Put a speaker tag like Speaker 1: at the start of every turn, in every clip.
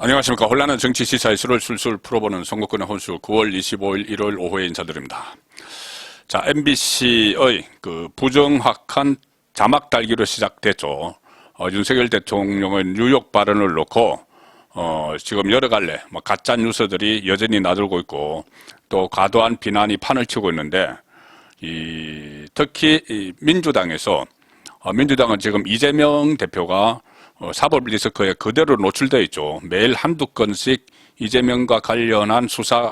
Speaker 1: 안녕하십니까. 혼란한 정치 시사 이슈를 술술 풀어보는 선거권의 혼수 9월 25일 1월 오후에 인사드립니다. 자, MBC의 그 부정확한 자막 달기로 시작됐죠. 윤석열 대통령의 뉴욕 발언을 놓고 지금 여러 갈래 가짜 뉴스들이 여전히 나돌고 있고 또 과도한 비난이 판을 치고 있는데 특히 민주당에서 민주당은 지금 이재명 대표가 사법 리스크에 그대로 노출되어 있죠. 매일 한두 건씩 이재명과 관련한 수사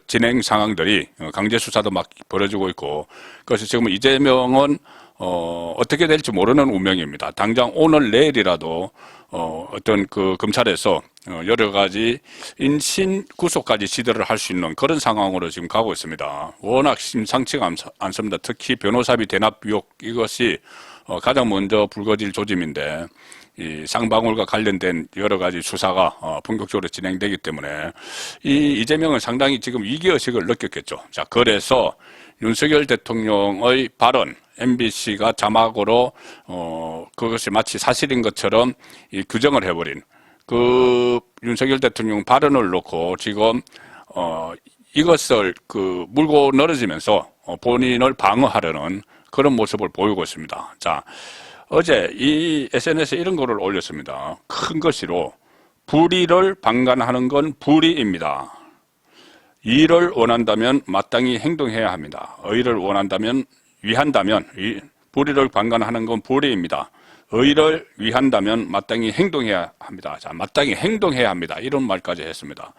Speaker 1: 진행 상황들이 강제 수사도 막 벌어지고 있고, 그래서 지금 이재명은 어떻게 될지 모르는 운명입니다. 당장 오늘 내일이라도 어떤 검찰에서 여러 가지 인신 구속까지 시도를 할 수 있는 그런 상황으로 지금 가고 있습니다. 워낙 심상치가 않습니다. 특히 변호사비 대납 의혹, 이것이 가장 먼저 불거질 조짐인데, 이 쌍방울과 관련된 여러 가지 수사가 본격적으로 진행되기 때문에 이재명은 상당히 지금 위기의식을 느꼈겠죠. 자, 그래서 윤석열 대통령의 발언, MBC가 자막으로 그것이 마치 사실인 것처럼 규정을 해버린 윤석열 대통령 발언을 놓고 지금 이것을 물고 늘어지면서 본인을 방어하려는 그런 모습을 보이고 있습니다. 자, 어제 이 SNS에 이런 거를 올렸습니다. 큰 글씨로 불의를 방관하는 건 불의입니다. 이를 원한다면 마땅히 행동해야 합니다. 의를 원한다면 위한다면 불의를 방관하는 건 불의입니다. 의를 위한다면 마땅히 행동해야 합니다. 자, 마땅히 행동해야 합니다. 이런 말까지 했습니다.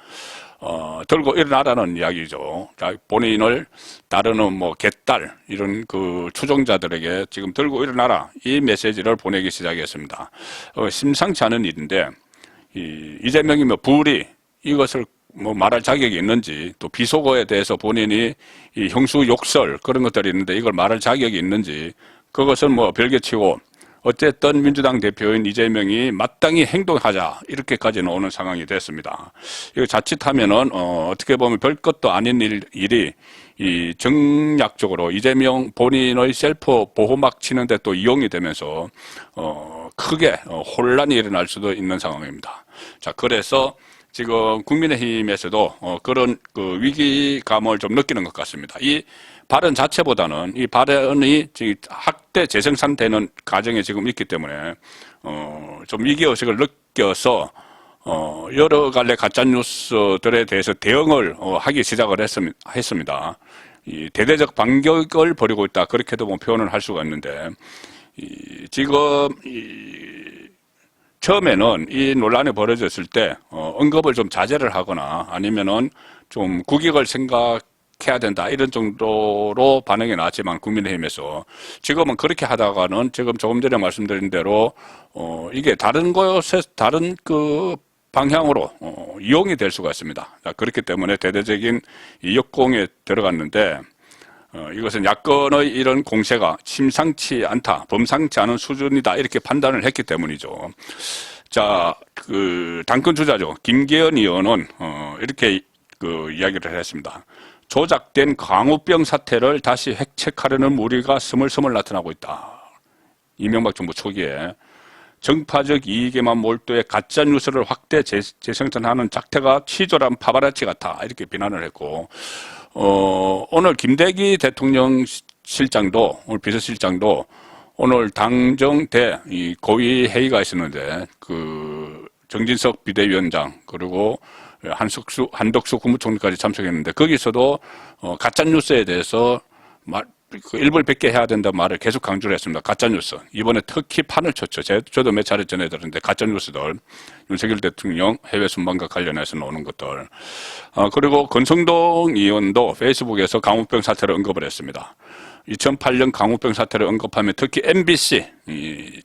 Speaker 1: 들고 일어나라는 이야기죠. 자, 본인을 따르는 개딸 이런 추종자들에게 지금 들고 일어나라 이 메시지를 보내기 시작했습니다. 심상치 않은 일인데 이재명이면 불의 이것을 말할 자격이 있는지, 또 비속어에 대해서 본인이 형수 욕설 그런 것들이 있는데 이걸 말할 자격이 있는지, 그것은 별개치고 어쨌든 민주당 대표인 이재명이 마땅히 행동하자 이렇게까지 나오는 상황이 됐습니다. 이거 자칫하면은 어떻게 보면 별것도 아닌 일이 정략적으로 이재명 본인의 셀프 보호막 치는데 또 이용이 되면서 크게 혼란이 일어날 수도 있는 상황입니다. 자, 그래서 지금 국민의힘에서도 그런 위기감을 좀 느끼는 것 같습니다. 이 발언 자체보다는 이 발언이 지금 학대 재생산되는 과정에 지금 있기 때문에 좀 위기의식을 느껴서 여러 갈래 가짜뉴스들에 대해서 대응을 하기 시작을 했습니다. 대대적 반격을 벌이고 있다, 그렇게도 표현을 할 수가 있는데, 지금 처음에는 이 논란이 벌어졌을 때 언급을 좀 자제를 하거나 아니면은 좀 국익을 생각해야 된다 이런 정도로 반응이 나왔지만 국민의힘에서 지금은 그렇게 하다가는 지금 조금 전에 말씀드린 대로 이게 다른 방향으로 이용이 될 수가 있습니다. 자, 그렇기 때문에 대대적인 역공에 들어갔는데 이것은 야권의 이런 공세가 심상치 않다, 범상치 않은 수준이다 이렇게 판단을 했기 때문이죠. 자, 당권 주자죠. 김계연 의원은 이렇게 이야기를 했습니다. 조작된 광우병 사태를 다시 획책하려는 무리가 스물스물 나타나고 있다. 이명박 정부 초기에 정파적 이익에만 몰두해 가짜 뉴스를 확대 재생산하는 작태가 치졸한 파바라치 같아 이렇게 비난을 했고, 오늘 김대기 대통령 실장도, 오늘 비서실장도 오늘 당정대 고위 회의가 있었는데 정진석 비대위원장 그리고 한덕수 국무총리까지 참석했는데 거기서도 가짜뉴스에 대해서 일벌 백계 해야 된다는 말을 계속 강조를 했습니다. 가짜뉴스. 이번에 특히 판을 쳤죠. 저도 몇 차례 전해드렸는데 가짜뉴스들. 윤석열 대통령 해외 순방과 관련해서 나오는 것들. 그리고 권성동 의원도 페이스북에서 광우병 사태를 언급을 했습니다. 2008년 광우병 사태를 언급하면 특히 MBC,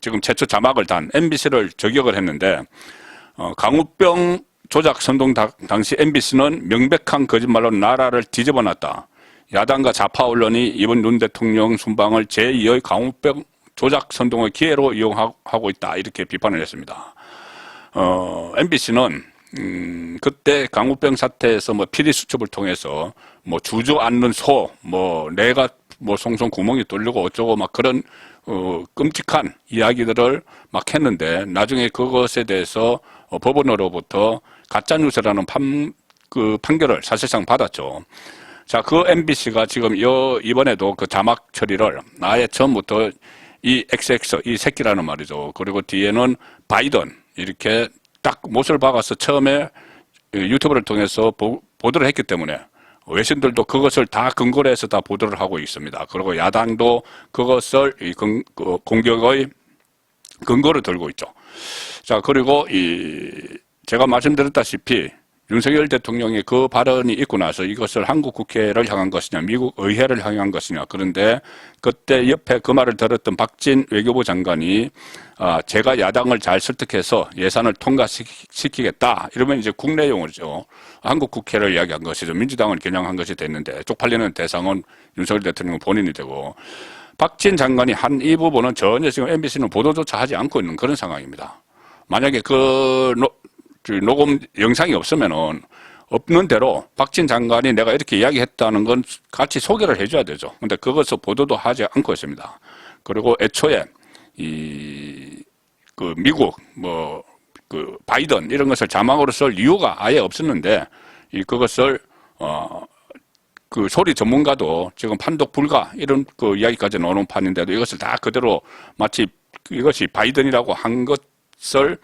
Speaker 1: 지금 최초 자막을 단 MBC를 저격을 했는데, 광우병 조작 선동 당시 MBC는 명백한 거짓말로 나라를 뒤집어 놨다. 야당과 좌파 언론이 이번 윤 대통령 순방을 제2의 광우병 조작 선동의 기회로 이용하고 있다 이렇게 비판을 했습니다. MBC는 그때 광우병 사태에서 PD 수첩을 통해서 주저앉는 소, 내가 뭐 송송 구멍이 뚫리고 어쩌고 막 그런 끔찍한 이야기들을 막 했는데 나중에 그것에 대해서 법원으로부터 가짜뉴스라는 판결을 사실상 받았죠. 자, 그 MBC가 지금 이번에도 그 자막 처리를 아예 처음부터 이 XX, 이 새끼라는 말이죠. 그리고 뒤에는 바이든, 이렇게 딱 못을 박아서 처음에 유튜브를 통해서 보도를 했기 때문에 외신들도 그것을 다 근거로 해서 다 보도를 하고 있습니다. 그리고 야당도 그것을 공격의 근거를 들고 있죠. 자, 그리고 제가 말씀드렸다시피 윤석열 대통령의 그 발언이 있고 나서 이것을 한국 국회를 향한 것이냐, 미국 의회를 향한 것이냐. 그런데 그때 옆에 그 말을 들었던 박진 외교부 장관이 제가 야당을 잘 설득해서 예산을 통과시키겠다. 이러면 이제 국내 용어죠. 한국 국회를 이야기한 것이죠. 민주당을 겨냥한 것이 됐는데 쪽팔리는 대상은 윤석열 대통령 본인이 되고 박진 장관이 한 이 부분은 전혀 지금 MBC는 보도조차 하지 않고 있는 그런 상황입니다. 만약에 녹음 영상이 없으면은 없는 대로 박진 장관이 내가 이렇게 이야기했다는 건 같이 소개를 해줘야 되죠. 근데 그것을 보도도 하지 않고 있습니다. 그리고 애초에 미국 바이든 이런 것을 자막으로 쓸 이유가 아예 없었는데 그것을 그 소리 전문가도 지금 판독 불가 이런 그 이야기까지 나오는 판인데도 이것을 다 그대로 마치 이것이 바이든이라고 한 것을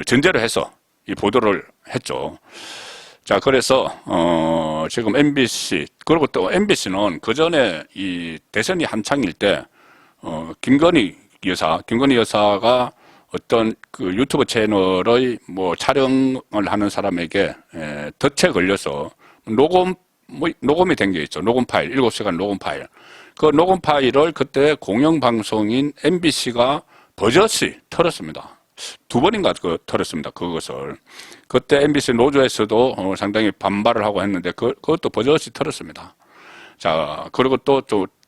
Speaker 1: 전제로 해서 이 보도를 했죠. 자, 그래서 지금 MBC 그리고 또 MBC는 그 전에 이 대선이 한창일 때 김건희 여사가 어떤 그 유튜브 채널의 뭐 촬영을 하는 사람에게 덫에 걸려서 녹음이 된 게 있죠. 녹음 파일, 7시간 녹음 파일. 그 녹음 파일을 그때 공영방송인 MBC가 버젓이 털었습니다. 2번인가 털었습니다. 그것을. 그때 MBC 노조에서도 상당히 반발을 하고 했는데 그것도 버젓이 털었습니다. 자, 그리고 또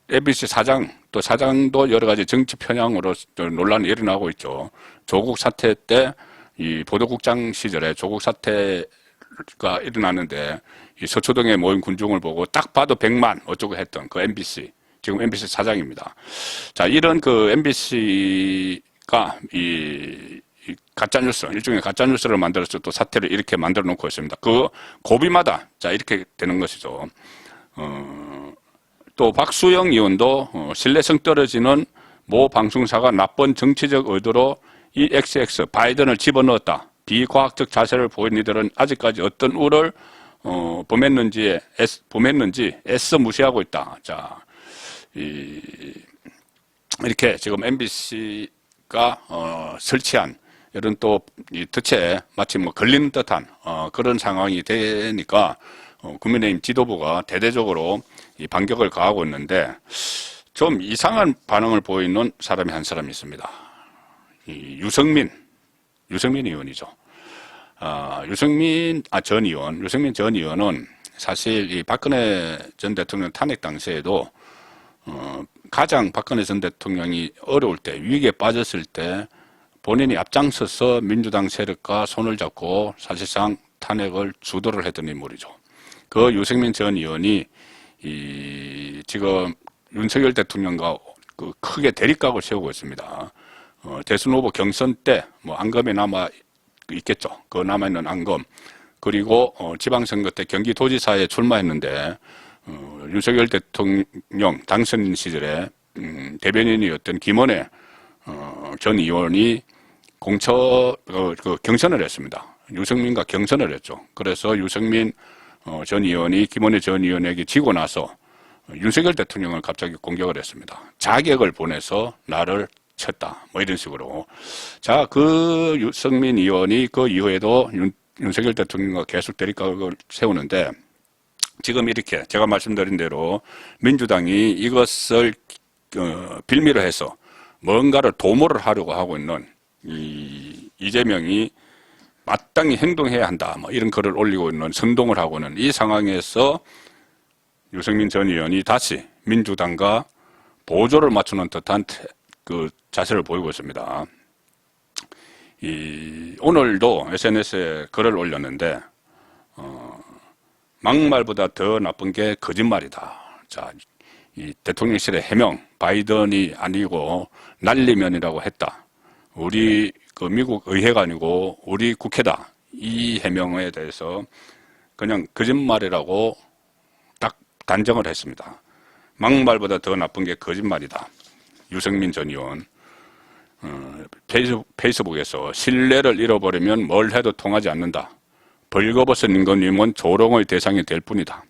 Speaker 1: MBC 사장도 여러 가지 정치 편향으로 논란이 일어나고 있죠. 조국 사태 때 이 보도국장 시절에 조국 사태가 일어났는데 이 서초동에 모인 군중을 보고 딱 봐도 100만 어쩌고 했던 그 MBC, 지금 MBC 사장입니다. 자, 이런 그 MBC가 이 가짜뉴스, 일종의 가짜뉴스를 만들어서 또 사태를 이렇게 만들어 놓고 있습니다. 그 고비마다 자, 이렇게 되는 것이죠. 또 박수영 의원도 신뢰성 떨어지는 모 방송사가 나쁜 정치적 의도로 이 XX 바이든을 집어넣었다. 비과학적 자세를 보인 이들은 아직까지 어떤 우를 범했는지 애써 무시하고 있다. 자, 이렇게 지금 MBC가 설치한 이런 또 이 덫에 마치 뭐 걸리는 듯한 그런 상황이 되니까 국민의힘 지도부가 대대적으로 이 반격을 가하고 있는데 좀 이상한 반응을 보이는 사람이 한 사람이 있습니다. 이 유승민 의원이죠. 유승민 전 의원은 사실 이 박근혜 전 대통령 탄핵 당시에도 가장 박근혜 전 대통령이 어려울 때, 위기에 빠졌을 때 본인이 앞장서서 민주당 세력과 손을 잡고 사실상 탄핵을 주도를 했던 인물이죠. 그 유승민 전 의원이 지금 윤석열 대통령과 그 크게 대립각을 세우고 있습니다. 대선 후보 경선 때 뭐 안검이 남아 있겠죠. 그 남아있는 안검. 그리고 지방선거 때 경기도지사에 출마했는데 윤석열 대통령 당선 시절에 대변인이었던 김원혜 전 의원이 경선을 했습니다. 유승민과 경선을 했죠. 그래서 유승민 전 의원이 김원혜 전 의원에게 지고 나서 윤석열 대통령을 갑자기 공격을 했습니다. 자객을 보내서 나를 쳤다. 뭐 이런 식으로. 자, 그 유승민 의원이 그 이후에도 윤석열 대통령과 계속 대립각을 세우는데 지금 이렇게 제가 말씀드린 대로 민주당이 이것을 빌미로 해서 뭔가를 도모를 하려고 하고 있는 이재명이 마땅히 행동해야 한다. 뭐 이런 글을 올리고 있는 선동을 하고 있는 이 상황에서 유승민 전 의원이 다시 민주당과 보조를 맞추는 듯한 그 자세를 보이고 있습니다. 오늘도 SNS에 글을 올렸는데 막말보다 더 나쁜 게 거짓말이다. 자, 이 대통령실의 해명, 바이든이 아니고 날리면이라고 했다. 우리 그 미국 의회가 아니고 우리 국회다. 이 해명에 대해서 그냥 거짓말이라고 딱 단정을 했습니다. 막말보다 더 나쁜 게 거짓말이다. 유승민 전 의원 페이스북에서 신뢰를 잃어버리면 뭘 해도 통하지 않는다. 벌거벗은 임금님은 조롱의 대상이 될 뿐이다.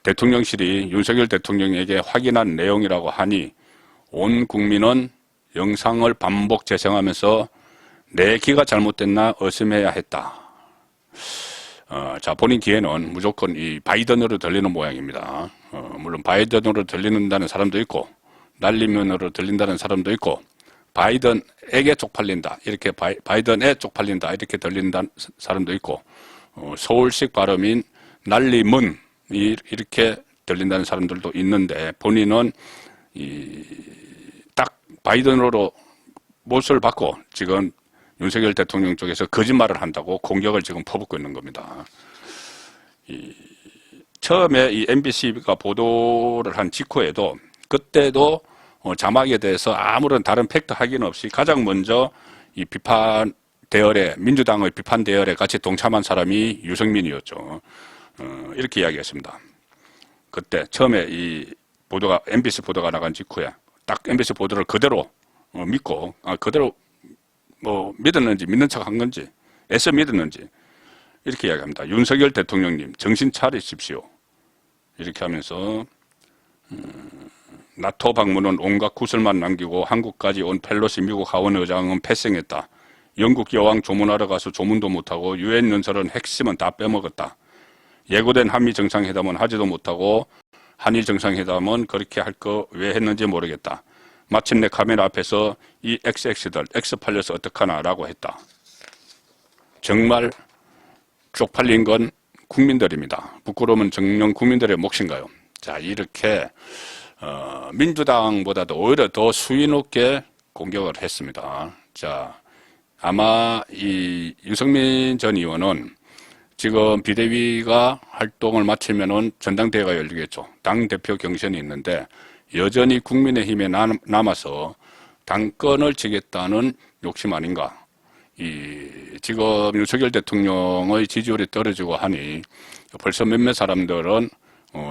Speaker 1: 대통령실이 윤석열 대통령에게 확인한 내용이라고 하니 온 국민은 영상을 반복 재생하면서 내 귀가 잘못됐나 의심해야 했다. 자, 본인 귀에는 무조건 이 바이든으로 들리는 모양입니다. 물론 바이든으로 들리는다는 사람도 있고 날리면으로 들린다는 사람도 있고 바이든에게 쪽팔린다 이렇게 바이든에 쪽팔린다 이렇게 들린다는 사람도 있고 서울식 발음인 날리문 이렇게 들린다는 사람들도 있는데 본인은 딱 바이든으로 못을 받고 지금 윤석열 대통령 쪽에서 거짓말을 한다고 공격을 지금 퍼붓고 있는 겁니다. 처음에 이 MBC가 보도를 한 직후에도 그때도 자막에 대해서 아무런 다른 팩트 확인 없이 가장 먼저 이 비판 대열에 민주당의 비판 대열에 같이 동참한 사람이 유승민이었죠. 이렇게 이야기했습니다. 그때 처음에 이 보도가 MBC 보도가 나간 직후에 딱 MBC 보도를 그대로 믿고 그대로 뭐 믿었는지 믿는 척 한 건지 애써 믿었는지 이렇게 이야기합니다. 윤석열 대통령님 정신 차리십시오. 이렇게 하면서 나토 방문은 온갖 구설만 남기고 한국까지 온 펠로시 미국 하원 의장은 패싱했다. 영국 여왕 조문하러 가서 조문도 못하고 유엔 연설은 핵심은 다 빼먹었다. 예고된 한미 정상회담은 하지도 못하고 한일 정상회담은 그렇게 할 거 왜 했는지 모르겠다. 마침내 카메라 앞에서 이 XX들 X 팔려서 어떡하나 라고 했다. 정말 쪽팔린 건 국민들입니다. 부끄러움은 정녕 국민들의 몫인가요? 자, 이렇게 민주당보다도 오히려 더 수위 높게 공격을 했습니다. 자, 아마 이 유승민 전 의원은 지금 비대위가 활동을 마치면은 전당대회가 열리겠죠. 당대표 경선이 있는데 여전히 국민의힘에 남아서 당권을 지겠다는 욕심 아닌가. 지금 윤석열 대통령의 지지율이 떨어지고 하니 벌써 몇몇 사람들은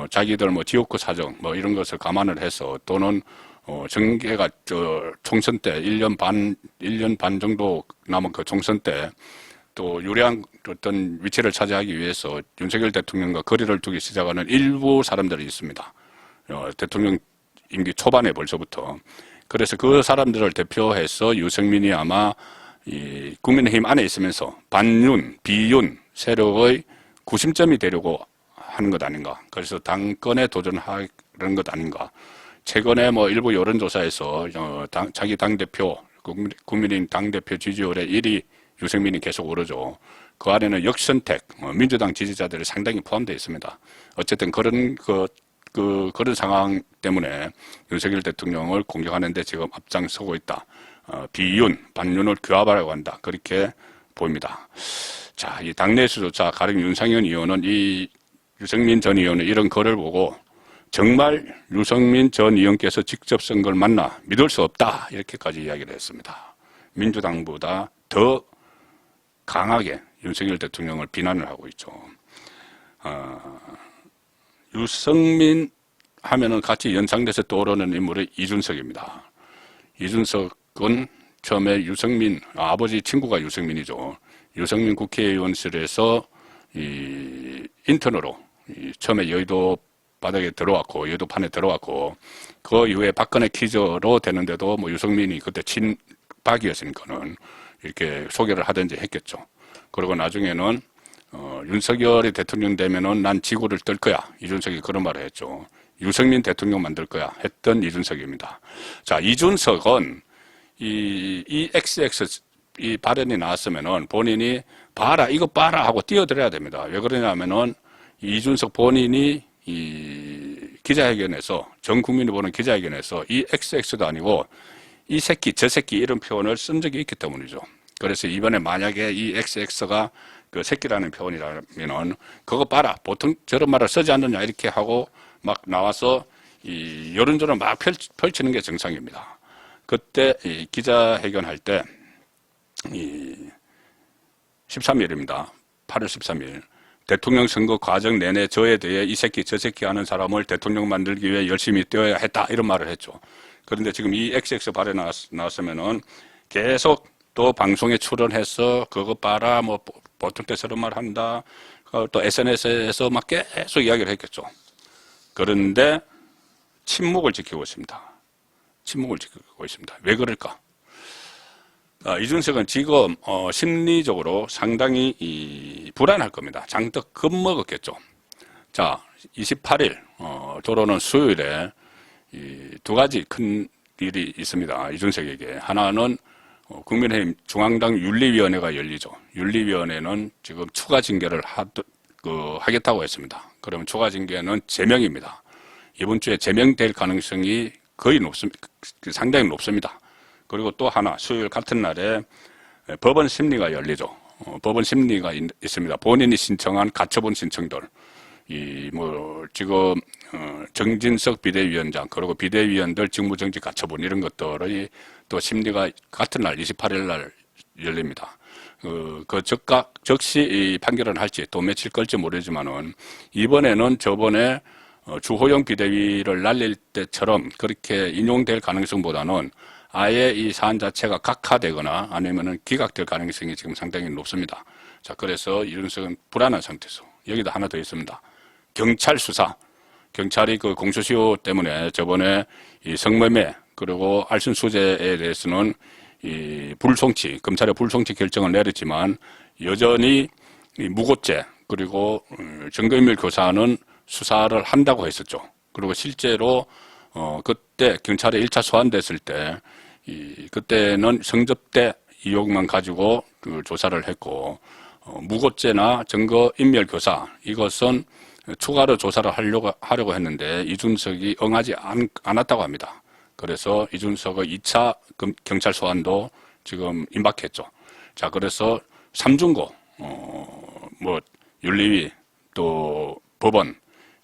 Speaker 1: 자기들 뭐 지역구 사정 뭐 이런 것을 감안을 해서 또는 정계가 총선 때 1년 반 정도 남은 그 총선 때 또 유리한 어떤 위치를 차지하기 위해서 윤석열 대통령과 거리를 두기 시작하는 일부 사람들이 있습니다. 대통령 임기 초반에 벌써부터. 그래서 그 사람들을 대표해서 유승민이 아마 이 국민의힘 안에 있으면서 반윤, 비윤 세력의 구심점이 되려고 하는 것 아닌가. 그래서 당권에 도전하는 것 아닌가. 최근에 뭐 일부 여론조사에서 자기 당대표, 국민의힘 당대표 지지율의 1위 유승민이 계속 오르죠. 그 안에는 역선택, 민주당 지지자들이 상당히 포함되어 있습니다. 어쨌든 그런 그런 상황 때문에 윤석열 대통령을 공격하는 데 지금 앞장서고 있다. 비윤, 반윤을 규합하려고 한다. 그렇게 보입니다. 자, 이 당내에서조차 가령 윤상현 의원은 이 유승민 전 의원의 이런 글을 보고 정말 유승민 전 의원께서 직접 쓴 걸 맞나 믿을 수 없다. 이렇게까지 이야기를 했습니다. 민주당보다 더 강하게 윤석열 대통령을 비난을 하고 있죠. 유승민 하면은 같이 연상돼서 떠오르는 인물이 이준석입니다. 이준석은 처음에 유승민, 아버지 친구가 유승민이죠. 유승민 국회의원실에서 인턴으로 처음에 여의도 바닥에 들어왔고, 여의도판에 들어왔고, 그 이후에 박근혜 퀴즈로 되는데도 뭐 유승민이 그때 친박이었으니까는 이렇게 소개를 하든지 했겠죠. 그리고 나중에는 윤석열이 대통령 되면은 난 지구를 뜰 거야. 이준석이 그런 말을 했죠. 유승민 대통령 만들 거야. 했던 이준석입니다. 자, 이준석은 이 XX 이 발언이 나왔으면은 본인이 봐라, 이거 봐라 하고 뛰어들어야 됩니다. 왜 그러냐면은 이준석 본인이 이 기자회견에서 전 국민이 보는 기자회견에서 이 XX도 아니고 이 새끼, 저 새끼 이런 표현을 쓴 적이 있기 때문이죠. 그래서 이번에 만약에 이 XX가 그 새끼라는 표현이라면은 그거 봐라. 보통 저런 말을 쓰지 않느냐 이렇게 하고 막 나와서 이 여론전을 막 펼치는 게 정상입니다. 그때 이 기자회견할 때 이 13일입니다. 8월 13일. 대통령 선거 과정 내내 저에 대해 이 새끼 저 새끼 하는 사람을 대통령 만들기 위해 열심히 뛰어야 했다 이런 말을 했죠. 그런데 지금 이 XX 발에 나왔으면은 계속 또 방송에 출연해서 그거 봐라 뭐 보통 때 저런 말 한다 또 SNS에서 막 계속 이야기를 했겠죠. 그런데 침묵을 지키고 있습니다. 침묵을 지키고 있습니다. 왜 그럴까? 이준석은 지금 심리적으로 상당히 불안할 겁니다. 장떡 겁먹었겠죠. 자, 28일 들어오는 수요일에 두 가지 큰 일이 있습니다. 이준석에게. 하나는 국민의힘 중앙당 윤리위원회가 열리죠. 윤리위원회는 지금 추가 징계를 하겠다고 했습니다. 그러면 추가 징계는 제명입니다. 이번 주에 제명될 가능성이 거의 상당히 높습니다. 그리고 또 하나 수요일 같은 날에 법원 심리가 열리죠. 법원 심리가 있습니다. 본인이 신청한 가처분 신청들, 지금 정진석 비대위원장 그리고 비대위원들 직무정지 가처분 이런 것들의 또 심리가 같은 날 28일 날 열립니다. 즉시 판결을 할지 또 며칠 걸지 모르지만은 이번에는 저번에 주호영 비대위를 날릴 때처럼 그렇게 인용될 가능성보다는 아예 이 사안 자체가 각하되거나 아니면은 기각될 가능성이 지금 상당히 높습니다. 자, 그래서 이준석은 불안한 상태에서 여기다 하나 더 있습니다. 경찰 수사. 경찰이 그 공소시효 때문에 저번에 이 성매매 그리고 알선 수재에 대해서는 이 불송치, 검찰의 불송치 결정을 내렸지만 여전히 이 무고죄 그리고 증거인멸 교사는 수사를 한다고 했었죠. 그리고 실제로 그때 경찰에 1차 소환됐을 때 그때는 성접대 의혹만 가지고 조사를 했고 무고죄나 증거인멸 교사 이것은 추가로 조사를 하려고 했는데 이준석이 응하지 않았다고 합니다. 그래서 이준석의 2차 경찰 소환도 지금 임박했죠. 자, 그래서 삼중고, 윤리위, 또 법원,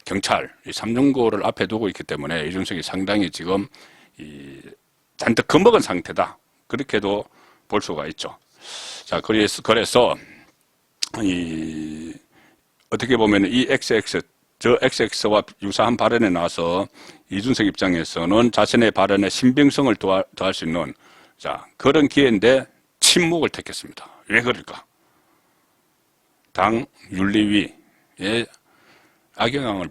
Speaker 1: 경찰, 이 삼중고를 앞에 두고 있기 때문에 이준석이 상당히 지금 잔뜩 겁먹은 상태다. 그렇게도 볼 수가 있죠. 자, 그래서 어떻게 보면 이 저 XX와 유사한 발언에 나와서 이준석 입장에서는 자신의 발언의 신빙성을 더할 수 있는 그런 기회인데 침묵을 택했습니다. 왜 그럴까? 당 윤리위에 악영향을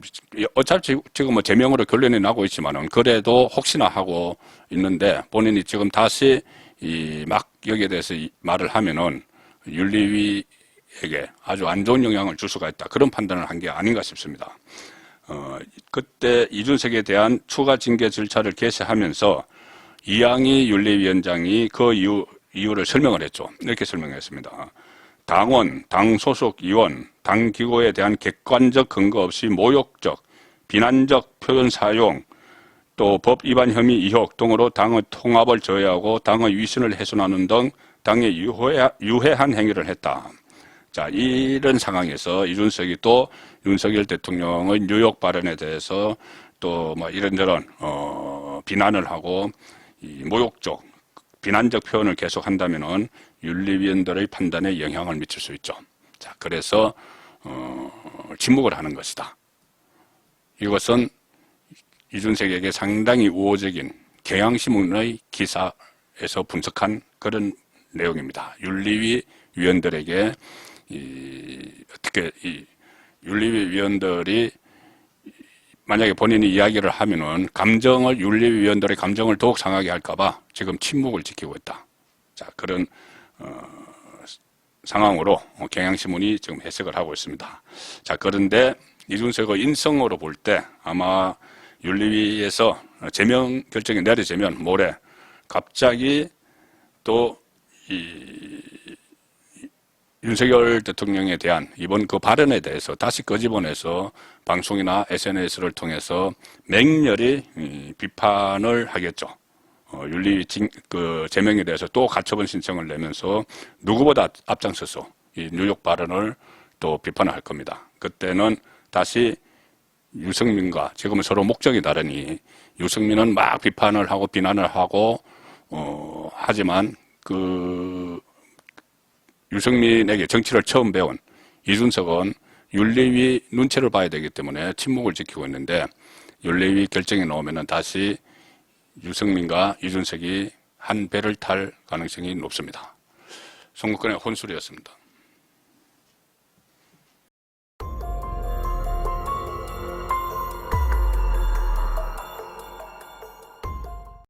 Speaker 1: 어차피 지금 뭐 제명으로 결론이 나고 있지만은 그래도 혹시나 하고 있는데 본인이 지금 다시 막 여기에 대해서 말을 하면은 윤리위에게 아주 안 좋은 영향을 줄 수가 있다. 그런 판단을 한 게 아닌가 싶습니다. 그때 이준석에 대한 추가 징계 절차를 개시하면서 이양희 윤리위원장이 그 이유를 설명을 했죠. 이렇게 설명했습니다. 당원, 당 소속 의원, 당 기구에 대한 객관적 근거 없이 모욕적, 비난적 표현 사용, 또 법 위반 혐의 의혹 등으로 당의 통합을 저해하고 당의 위신을 훼손하는 등 당에 유해한 행위를 했다. 자, 이런 상황에서 이준석이 또 윤석열 대통령의 뉴욕 발언에 대해서 또 뭐 이런저런 비난을 하고 모욕적, 비난적 표현을 계속한다면은 윤리위원들의 판단에 영향을 미칠 수 있죠. 자, 그래서 침묵을 하는 것이다. 이것은 이준석에게 상당히 우호적인 경향신문의 기사에서 분석한 그런 내용입니다. 윤리위 위원들에게 어떻게 윤리위 위원들이 만약에 본인이 이야기를 하면은 윤리위 위원들의 감정을 더욱 상하게 할까봐 지금 침묵을 지키고 있다. 자, 그런 상황으로 경향신문이 지금 해석을 하고 있습니다. 자, 그런데 이준석의 인성으로 볼 때 아마 윤리위에서 제명 결정이 내려지면 모레 갑자기 또 윤석열 대통령에 대한 이번 그 발언에 대해서 다시 끄집어내서 방송이나 SNS를 통해서 맹렬히 비판을 하겠죠. 윤리 제명에 대해서 또 가처분 신청을 내면서 누구보다 앞장서서 이 뉴욕 발언을 또 비판을 할 겁니다. 그때는 다시 유승민과 지금은 서로 목적이 다르니 유승민은 막 비판을 하고 비난을 하고 하지만 그 유승민에게 정치를 처음 배운 이준석은 윤리위 눈치를 봐야 되기 때문에 침묵을 지키고 있는데 윤리위 결정이 나오면은 다시 유승민과 이준석이 한 배를 탈 가능성이 높습니다. 송국근의 혼술이었습니다.